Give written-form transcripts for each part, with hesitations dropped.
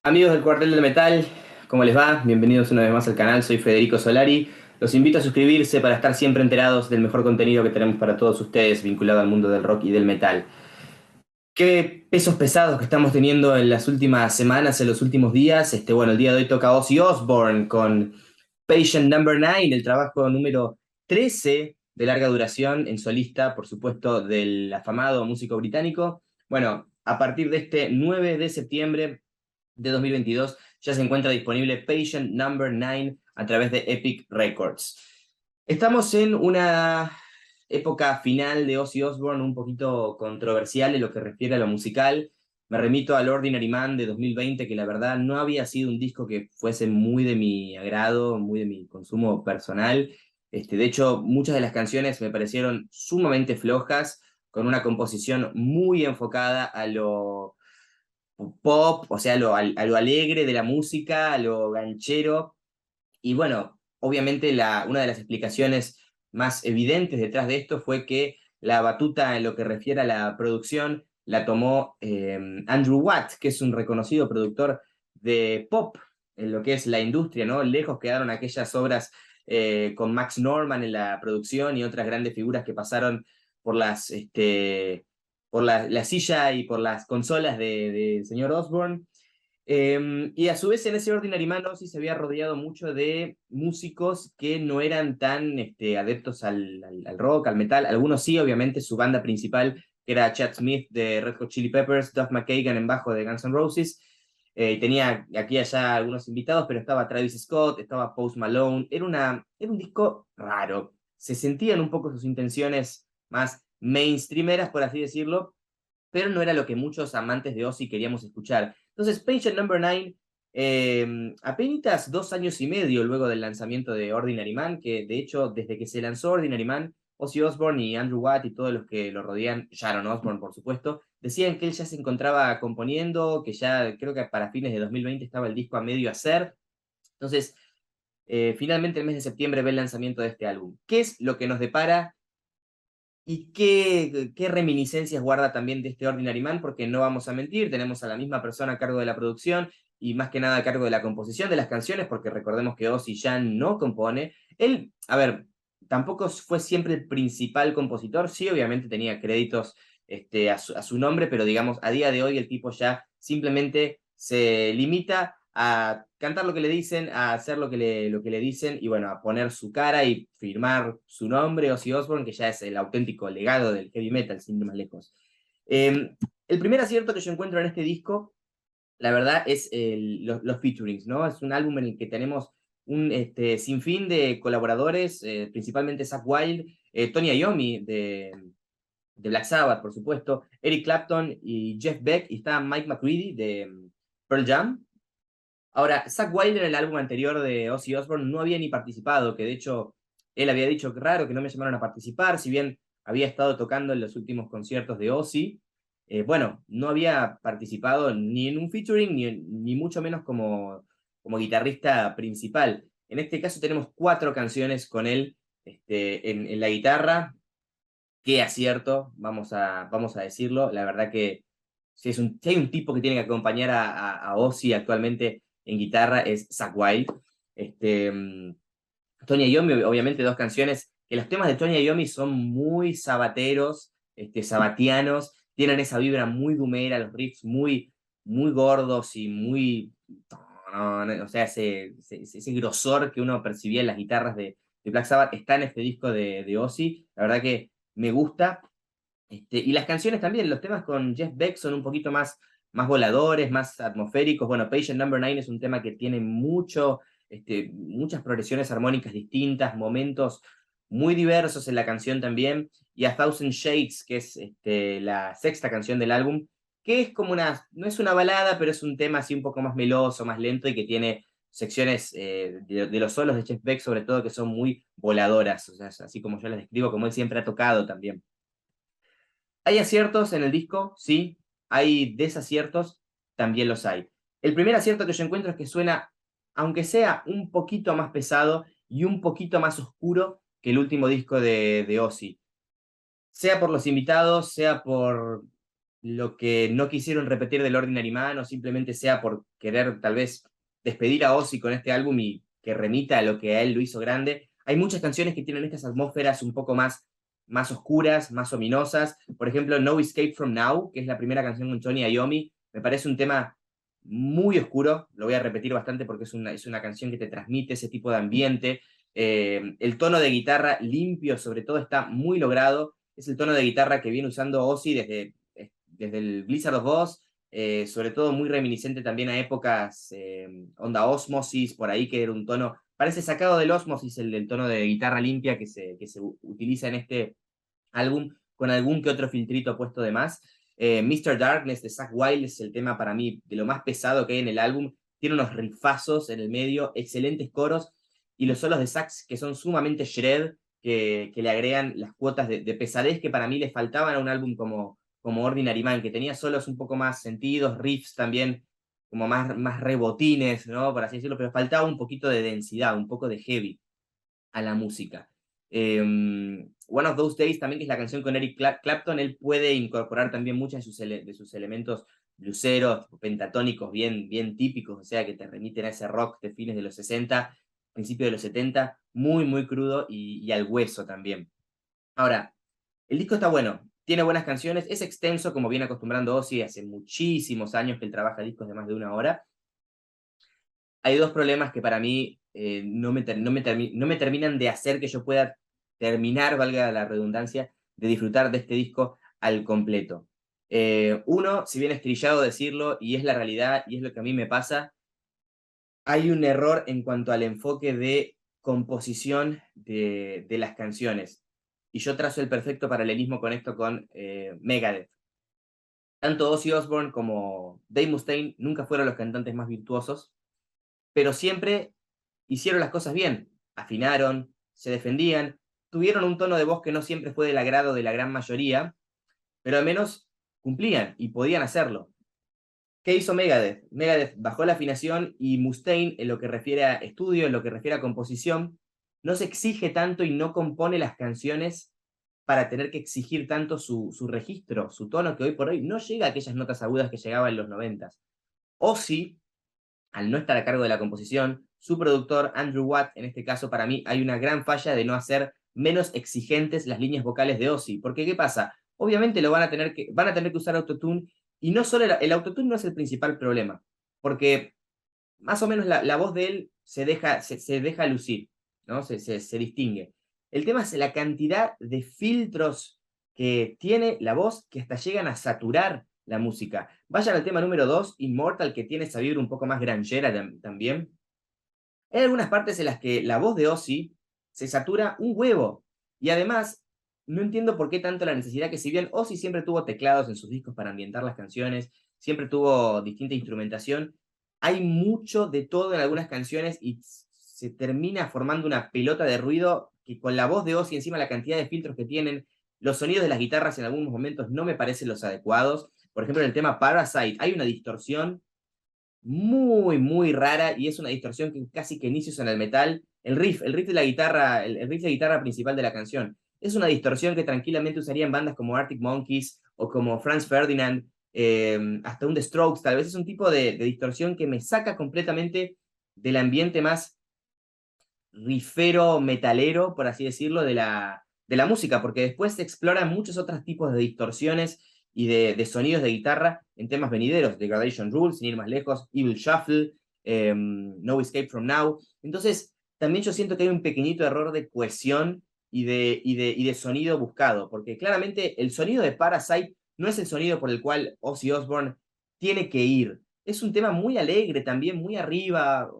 Amigos del Cuartel del Metal, ¿cómo les va? Bienvenidos una vez más al canal, soy Federico Solari. Los invito a suscribirse para estar siempre enterados del mejor contenido que tenemos para todos ustedes vinculado al mundo del rock y del metal. Qué pesos pesados que estamos teniendo en las últimas semanas, en los últimos días. Bueno, el día de hoy toca Ozzy Osbourne con Patient Number 9, el trabajo número 13 de larga duración en solista, por supuesto, del afamado músico británico. Bueno, a partir de este 9 de septiembre de 2022 ya se encuentra disponible Patient Number 9 a través de Epic Records. Estamos en una época final de Ozzy Osbourne un poquito controversial en lo que refiere a lo musical. Me remito al Ordinary Man de 2020, que la verdad no había sido un disco que fuese muy de mi agrado, muy de mi consumo personal. De hecho, muchas de las canciones me parecieron sumamente flojas, con una composición muy enfocada a lo pop, o sea, a lo alegre de la música, a lo ganchero. Y bueno, obviamente una de las explicaciones más evidentes detrás de esto fue que la batuta en lo que refiere a la producción la tomó Andrew Watt, que es un reconocido productor de pop en lo que es la industria, ¿no? Lejos quedaron aquellas obras con Max Norman en la producción y otras grandes figuras que pasaron por la silla y por las consolas del señor Osborne. Y a su vez en ese Ordinary Man Ozzy se había rodeado mucho de músicos que no eran tan adeptos al rock, al metal. Algunos sí, obviamente su banda principal, que era Chad Smith de Red Hot Chili Peppers, Duff McKagan en bajo de Guns N' Roses. Y tenía aquí y allá algunos invitados, pero estaba Travis Scott, estaba Post Malone. Era un disco raro. Se sentían un poco sus intenciones más mainstreameras, por así decirlo, pero no era lo que muchos amantes de Ozzy queríamos escuchar. Entonces, Patient Number 9, apenas 2 años y medio luego del lanzamiento de Ordinary Man, que de hecho, desde que se lanzó Ordinary Man, Ozzy Osbourne y Andrew Watt y todos los que lo rodean, Sharon Osbourne, por supuesto, decían que él ya se encontraba componiendo, que ya creo que para fines de 2020 estaba el disco a medio hacer. Entonces, finalmente el mes de septiembre ve el lanzamiento de este álbum. ¿Qué es lo que nos depara y qué reminiscencias guarda también de este Ordinary Man? Porque no vamos a mentir, tenemos a la misma persona a cargo de la producción y más que nada a cargo de la composición de las canciones, porque recordemos que Ozzy ya no compone. Él, a ver, tampoco fue siempre el principal compositor, sí, obviamente tenía créditos a su nombre, pero digamos, a día de hoy el tipo ya simplemente se limita a cantar lo que le dicen, a hacer lo que le dicen y bueno, a poner su cara y firmar su nombre, Ozzy Osbourne, que ya es el auténtico legado del heavy metal, sin ir más lejos. El primer acierto que yo encuentro en este disco, la verdad, es los featurings, ¿no? Es un álbum en el que tenemos un sinfín de colaboradores, principalmente Zakk Wylde, Tony Iommi de Black Sabbath, por supuesto, Eric Clapton y Jeff Beck, y está Mike McCready de Pearl Jam. Ahora, Zakk Wylde en el álbum anterior de Ozzy Osbourne no había ni participado, que de hecho él había dicho que raro que no me llamaron a participar, si bien había estado tocando en los últimos conciertos de Ozzy. Bueno, no había participado ni en un featuring, ni mucho menos como guitarrista principal. En este caso tenemos 4 canciones con él en la guitarra. Qué acierto, vamos a decirlo. La verdad que si hay un tipo que tiene que acompañar a Ozzy actualmente en guitarra es Zakk Wylde. Este, mm, Tony Iommi, obviamente 2 canciones, que los temas de Tony Iommi son muy sabateros, sabatianos, tienen esa vibra muy dumera, los riffs muy gordos y muy, o sea, ese grosor que uno percibía en las guitarras de Black Sabbath está en este disco de Ozzy. La verdad que me gusta. Y las canciones también, los temas con Jeff Beck son un poquito más voladores, más atmosféricos. Bueno, Patient Number 9 es un tema que tiene muchas progresiones armónicas distintas, momentos muy diversos en la canción también. Y A Thousand Shades, que es la sexta canción del álbum, que es como no es una balada, pero es un tema así un poco más meloso, más lento y que tiene secciones de los solos de Jeff Beck, sobre todo, que son muy voladoras, o sea, así como yo las describo, como él siempre ha tocado también. ¿Hay aciertos en el disco? Sí. ¿Hay desaciertos? También los hay. El primer acierto que yo encuentro es que suena, aunque sea un poquito más pesado y un poquito más oscuro que el último disco de Ozzy. Sea por los invitados, sea lo que no quisieron repetir del Ordinary Man, o simplemente sea por querer tal vez despedir a Ozzy con este álbum y que remita a lo que a él lo hizo grande. Hay muchas canciones que tienen estas atmósferas un poco más oscuras, más ominosas. Por ejemplo, No Escape From Now, que es la primera canción con Tony Iommi, me parece un tema muy oscuro, lo voy a repetir bastante porque es una canción que te transmite ese tipo de ambiente. El tono de guitarra limpio, sobre todo, está muy logrado. Es el tono de guitarra que viene usando Ozzy desde el Blizzard of Oz, sobre todo muy reminiscente también a épocas onda Osmosis, por ahí, que era un tono, parece sacado del Osmosis, el tono de guitarra limpia que se utiliza en este álbum, con algún que otro filtrito puesto de más. Mr. Darkness de Zakk Wylde es el tema para mí de lo más pesado que hay en el álbum. Tiene unos rifazos en el medio, excelentes coros, y los solos de sax que son sumamente shred, que le agregan las cuotas de pesadez que para mí le faltaban a un álbum como Ordinary Man, que tenía solos un poco más sentidos, riffs también como más rebotines, ¿no? Por así decirlo, pero faltaba un poquito de densidad, un poco de heavy a la música. One of Those Days también, que es la canción con Eric Clapton, él puede incorporar también muchos de sus elementos bluseros, pentatónicos, bien típicos, o sea, que te remiten a ese rock de fines de los 60, principios de los 70, muy crudo y al hueso también. Ahora, el disco está bueno, tiene buenas canciones, es extenso, como viene acostumbrando Ozzy, hace muchísimos años que él trabaja discos de más de una hora. Hay dos problemas que para mí no me terminan de hacer que yo pueda terminar, valga la redundancia, de disfrutar de este disco al completo. Uno, si bien es trillado decirlo, y es la realidad, y es lo que a mí me pasa, hay un error en cuanto al enfoque de composición de las canciones. Y yo trazo el perfecto paralelismo con esto con Megadeth. Tanto Ozzy Osbourne como Dave Mustaine nunca fueron los cantantes más virtuosos, pero siempre hicieron las cosas bien, afinaron, se defendían, tuvieron un tono de voz que no siempre fue del agrado de la gran mayoría, pero al menos cumplían y podían hacerlo. ¿Qué hizo Megadeth? Megadeth bajó la afinación, y Mustaine, en lo que refiere a estudio, en lo que refiere a composición, no se exige tanto y no compone las canciones para tener que exigir tanto su registro, su tono, que hoy por hoy no llega a aquellas notas agudas que llegaba en los 90. O sí, al no estar a cargo de la composición, su productor, Andrew Watt, en este caso, para mí, hay una gran falla de no hacer menos exigentes las líneas vocales de Ozzy. Porque, ¿qué pasa? Obviamente van a tener que usar autotune, y no solo el autotune no es el principal problema, porque más o menos la voz de él se deja lucir, ¿no? Se distingue. El tema es la cantidad de filtros que tiene la voz, que hasta llegan a saturar la música. Vayan al tema número 2, Immortal, que tiene esa vibra un poco más granjera también. Hay algunas partes en las que la voz de Ozzy se satura un huevo. Y además, no entiendo por qué tanto la necesidad, que si bien Ozzy siempre tuvo teclados en sus discos para ambientar las canciones, siempre tuvo distinta instrumentación, hay mucho de todo en algunas canciones y se termina formando una pelota de ruido que, con la voz de Ozzy, encima la cantidad de filtros que tienen, los sonidos de las guitarras en algunos momentos no me parecen los adecuados. Por ejemplo, en el tema Parasite hay una distorsión muy rara, y es una distorsión que casi que inicios en el metal. El riff de la guitarra, el riff de guitarra principal de la canción, es una distorsión que tranquilamente usaría en bandas como Arctic Monkeys o como Franz Ferdinand, hasta un The Strokes. Tal vez es un tipo de distorsión que me saca completamente del ambiente más rifero, metalero, por así decirlo, de la música, porque después se exploran muchos otros tipos de distorsiones y de sonidos de guitarra en temas venideros, Degradation Rules, sin ir más lejos, Evil Shuffle, No Escape From Now. Entonces, también yo siento que hay un pequeñito error de cohesión y de sonido buscado, porque claramente el sonido de Parasite no es el sonido por el cual Ozzy Osbourne tiene que ir. Es un tema muy alegre también, muy arriba.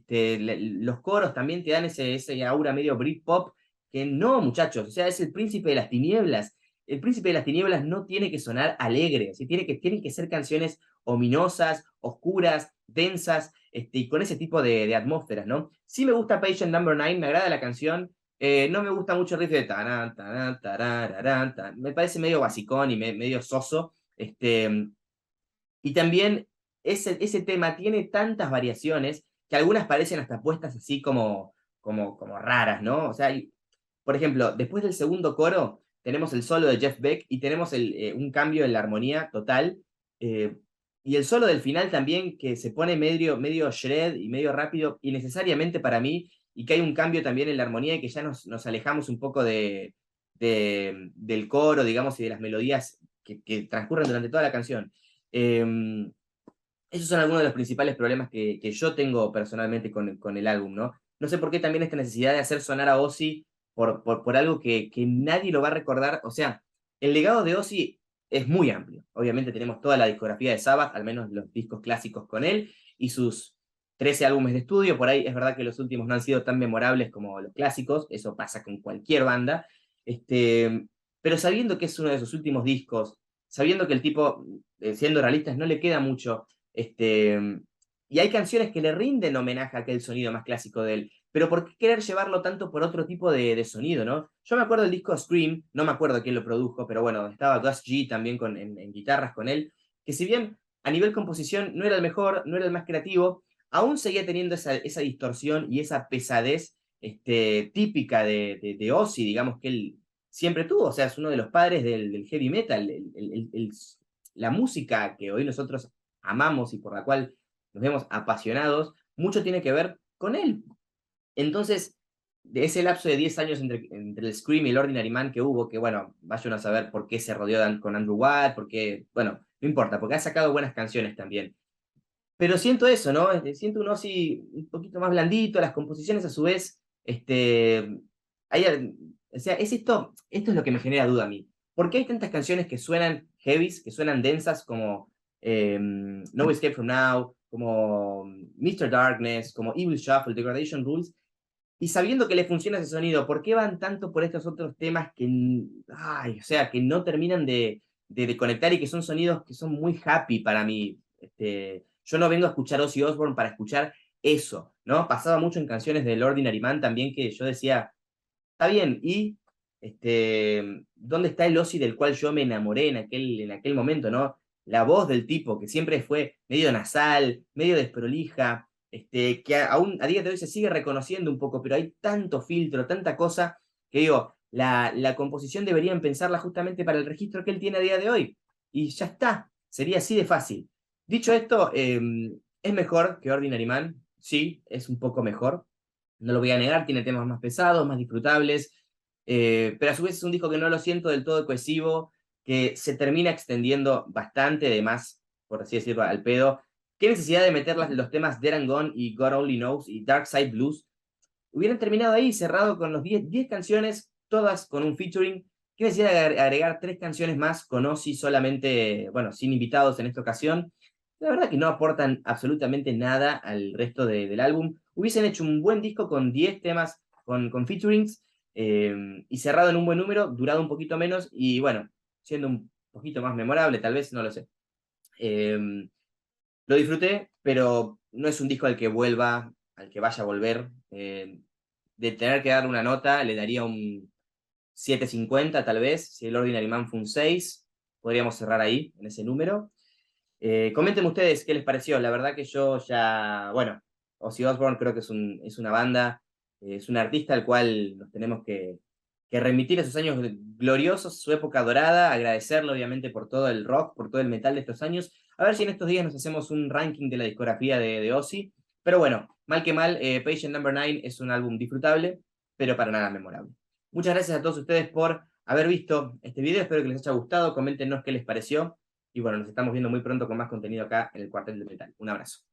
Los coros también te dan ese aura medio Britpop, que no, muchachos, o sea, es el príncipe de las tinieblas. El príncipe de las tinieblas no tiene que sonar alegre, ¿sí? Tienen que ser canciones ominosas, oscuras, densas, y con ese tipo de atmósferas, ¿no? Sí me gusta Patient Number 9, me agrada la canción. No me gusta mucho el riff de taran, taran, tarararán, me parece medio basicón y medio soso. Y también ese tema tiene tantas variaciones que algunas parecen hasta puestas así como raras, ¿no? O sea, por ejemplo, después del segundo coro, tenemos el solo de Jeff Beck y tenemos un cambio en la armonía total. Y el solo del final también, que se pone medio shred y medio rápido, innecesariamente para mí, y que hay un cambio también en la armonía y que ya nos alejamos un poco del coro, digamos, y de las melodías que transcurren durante toda la canción. Esos son algunos de los principales problemas que yo tengo personalmente con el álbum, ¿no? No sé por qué también esta necesidad de hacer sonar a Ozzy por algo que nadie lo va a recordar. O sea, el legado de Ozzy es muy amplio. Obviamente tenemos toda la discografía de Sabbath, al menos los discos clásicos con él, y sus 13 álbumes de estudio. Por ahí es verdad que los últimos no han sido tan memorables como los clásicos, eso pasa con cualquier banda. Pero sabiendo que es uno de sus últimos discos, sabiendo que el tipo, siendo realistas, no le queda mucho, y hay canciones que le rinden homenaje a aquel sonido más clásico de él, pero ¿por qué querer llevarlo tanto por otro tipo de sonido, no? Yo me acuerdo del disco Scream, no me acuerdo quién lo produjo, pero bueno, estaba Gus G también en guitarras con él, que si bien a nivel composición no era el mejor, no era el más creativo, aún seguía teniendo esa distorsión y esa pesadez típica de Ozzy, digamos, que él siempre tuvo. O sea, es uno de los padres del heavy metal, la música que hoy nosotros amamos y por la cual nos vemos apasionados, mucho tiene que ver con él. Entonces, de ese lapso de 10 años entre el Scream y el Ordinary Man que hubo, que bueno, vayan a saber por qué se rodeó con Andrew Watt, porque, bueno, no importa, porque ha sacado buenas canciones también. Pero siento eso, ¿no? Siento un Ozzy un poquito más blandito, las composiciones a su vez, o sea, esto es lo que me genera duda a mí. ¿Por qué hay tantas canciones que suenan heavies, que suenan densas, como No Escape From Now, como Mr. Darkness, como Evil Shuffle, Degradation Rules, y sabiendo que le funciona ese sonido, ¿por qué van tanto por estos otros temas que, ay, o sea, que no terminan de conectar y que son sonidos que son muy happy para mí? Yo no vengo a escuchar Ozzy Osbourne para escuchar eso, ¿no? Pasaba mucho en canciones del Ordinary Man también que yo decía, está bien, y ¿dónde está el Ozzy del cual yo me enamoré en aquel momento, ¿no? La voz del tipo, que siempre fue medio nasal, medio desprolija, que aún a día de hoy se sigue reconociendo un poco, pero hay tanto filtro, tanta cosa, que digo, la composición deberían pensarla justamente para el registro que él tiene a día de hoy. Y ya está, sería así de fácil. Dicho esto, es mejor que Ordinary Man, sí, es un poco mejor, no lo voy a negar, tiene temas más pesados, más disfrutables, pero a su vez es un disco que no lo siento del todo cohesivo, que se termina extendiendo bastante, de más, por así decirlo, al pedo. ¿Qué necesidad de meter los temas Dead and Gone y God Only Knows y Dark Side Blues? Hubieran terminado ahí, cerrado con los 10 canciones, todas con un featuring. ¿Qué necesidad de agregar 3 canciones más con Ozzy solamente, bueno, sin invitados en esta ocasión? La verdad que no aportan absolutamente nada al resto del álbum. Hubiesen hecho un buen disco con 10 temas con featurings, y cerrado en un buen número, durado un poquito menos y bueno, siendo un poquito más memorable, tal vez, no lo sé. Eh, lo disfruté, pero no es un disco al que vaya a volver. De tener que darle una nota, le daría un 7,50 tal vez. Si el Ordinary Man fue un 6, podríamos cerrar ahí, en ese número. Coméntenme ustedes qué les pareció. La verdad que yo ya, bueno, Ozzy Osbourne creo que es una banda, es un artista al cual nos tenemos que remitir a sus años gloriosos, su época dorada, agradecerle obviamente por todo el rock, por todo el metal de estos años. A ver si en estos días nos hacemos un ranking de la discografía de Ozzy. Pero bueno, mal que mal, Patient Number 9 es un álbum disfrutable, pero para nada memorable. Muchas gracias a todos ustedes por haber visto este video, espero que les haya gustado, coméntenos qué les pareció. Y bueno, nos estamos viendo muy pronto con más contenido acá en el Cuartel de Metal. Un abrazo.